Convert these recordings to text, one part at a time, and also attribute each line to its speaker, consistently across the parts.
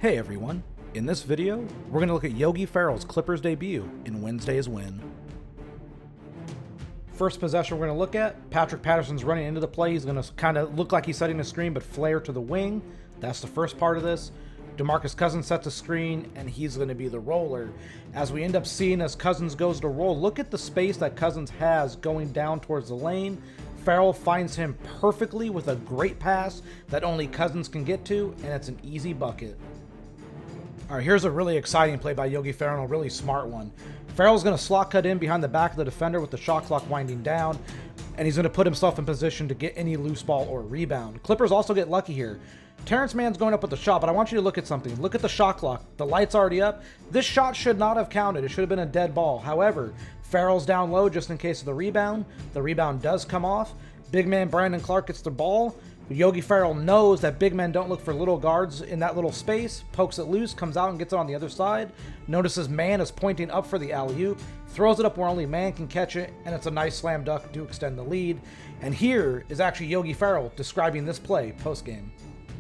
Speaker 1: Hey everyone, in this video, we're going to look at Yogi Ferrell's Clippers debut in Wednesday's win. First possession we're going to look at, Patrick Patterson's running into the play. He's going to kind of look like he's setting the screen, but flare to the wing. That's the first part of this. DeMarcus Cousins sets a screen, and he's going to be the roller. As we end up seeing as Cousins goes to roll, look at the space that Cousins has going down towards the lane. Ferrell finds him perfectly with a great pass that only Cousins can get to, and it's an easy bucket. All right, here's a really exciting play by Yogi Ferrell, a really smart one. Ferrell's going to slot cut in behind the back of the defender with the shot clock winding down, and he's going to put himself in position to get any loose ball or rebound. Clippers also get lucky here. Terrence Mann's going up with the shot, but I want you to look at something. Look at the shot clock. The light's already up. This shot should not have counted. It should have been a dead ball. However, Ferrell's down low just in case of the rebound. The rebound does come off. Big man Brandon Clark gets the ball. Yogi Ferrell knows that big men don't look for little guards in that little space, pokes it loose, comes out and gets it on the other side, notices man is pointing up for the alley-oop, throws it up where only man can catch it, and it's a nice slam dunk to extend the lead. And here is actually Yogi Ferrell describing this play post-game.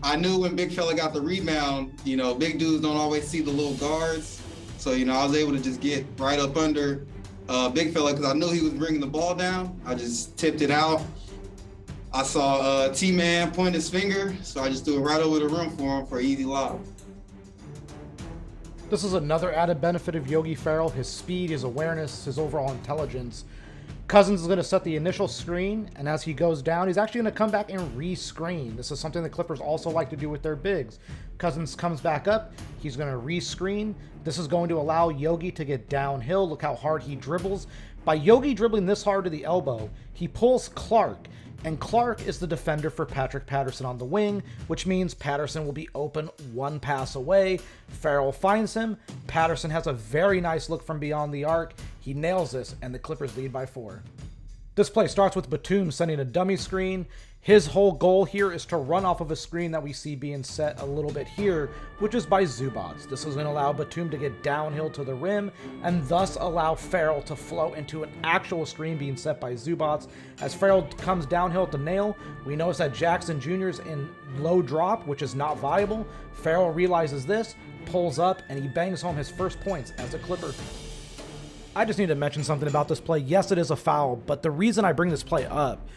Speaker 2: I knew when big fella got the rebound, big dudes don't always see the little guards. So, I was able to just get right up under big fella because I knew he was bringing the ball down. I just tipped it out. I saw T-Man point his finger, so I just threw it right over the rim for him for an easy lob.
Speaker 1: This is another added benefit of Yogi Ferrell, his speed, his awareness, his overall intelligence. Cousins is going to set the initial screen, and as he goes down, he's actually going to come back and re-screen. This is something the Clippers also like to do with their bigs. Cousins comes back up, he's going to re-screen. This is going to allow Yogi to get downhill. Look how hard he dribbles. By Yogi dribbling this hard to the elbow, he pulls Clark. And Clark is the defender for Patrick Patterson on the wing, which means Patterson will be open one pass away. Ferrell finds him. Patterson has a very nice look from beyond the arc. He nails this, and the Clippers lead by 4. This play starts with Batum sending a dummy screen. His whole goal here is to run off of a screen that we see being set a little bit here, which is by Zubac. This is going to allow Batum to get downhill to the rim and thus allow Ferrell to flow into an actual screen being set by Zubac. As Ferrell comes downhill to nail, we notice that Jackson Jr. is in low drop, which is not viable. Ferrell realizes this, pulls up, and he bangs home his first points as a Clipper. I just need to mention something about this play. Yes, it is a foul, but the reason I bring this play up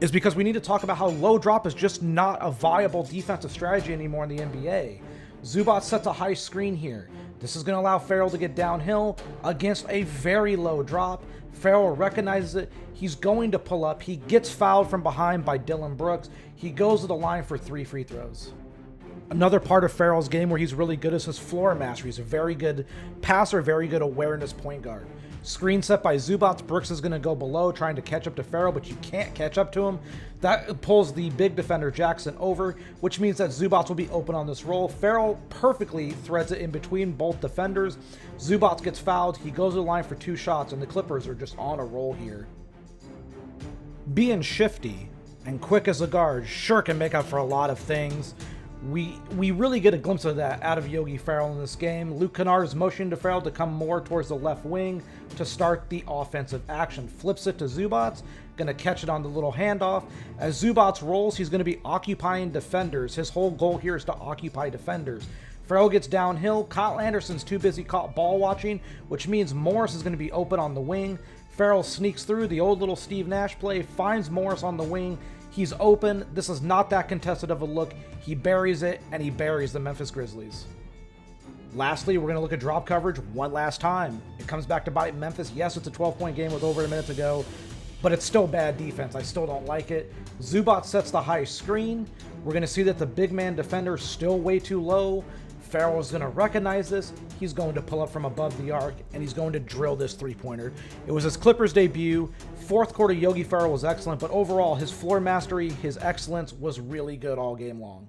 Speaker 1: is because we need to talk about how low drop is just not a viable defensive strategy anymore in the NBA. Zubac sets a high screen here. This is going to allow Ferrell to get downhill against a very low drop. Ferrell recognizes it. He's going to pull up. He gets fouled from behind by Dillon Brooks. He goes to the line for 3 free throws. Another part of Ferrell's game where he's really good is his floor mastery. He's a very good passer, very good awareness point guard. Screen set by Zubac. Brooks is going to go below trying to catch up to Ferrell, but you can't catch up to him. That pulls the big defender Jackson over, which means that Zubac will be open on this roll. Ferrell perfectly threads it in between both defenders. Zubac gets fouled. He goes to the line for 2 shots, and the Clippers are just on a roll here. Being shifty and quick as a guard sure can make up for a lot of things. We really get a glimpse of that out of Yogi Ferrell in this game. Luke Kennard is motioning to Ferrell to come more towards the left wing to start the offensive action. Flips it to Zubac, going to catch it on the little handoff. As Zubac rolls, he's going to be occupying defenders. His whole goal here is to occupy defenders. Ferrell gets downhill. Kyle Anderson's too busy caught ball watching, which means Morris is going to be open on the wing. Ferrell sneaks through the old little Steve Nash play, finds Morris on the wing. He's open. This is not that contested of a look. He buries it, and he buries the Memphis Grizzlies. Lastly, we're going to look at drop coverage one last time. It comes back to bite Memphis. Yes, it's a 12-point game with over a minute to go, but it's still bad defense. I still don't like it. Zubac sets the high screen. We're going to see that the big man defender is still way too low. Ferrell is going to recognize this. He's going to pull up from above the arc, and he's going to drill this three-pointer. It was his Clippers debut. Fourth quarter, Yogi Ferrell was excellent, but overall, his floor mastery, his excellence was really good all game long.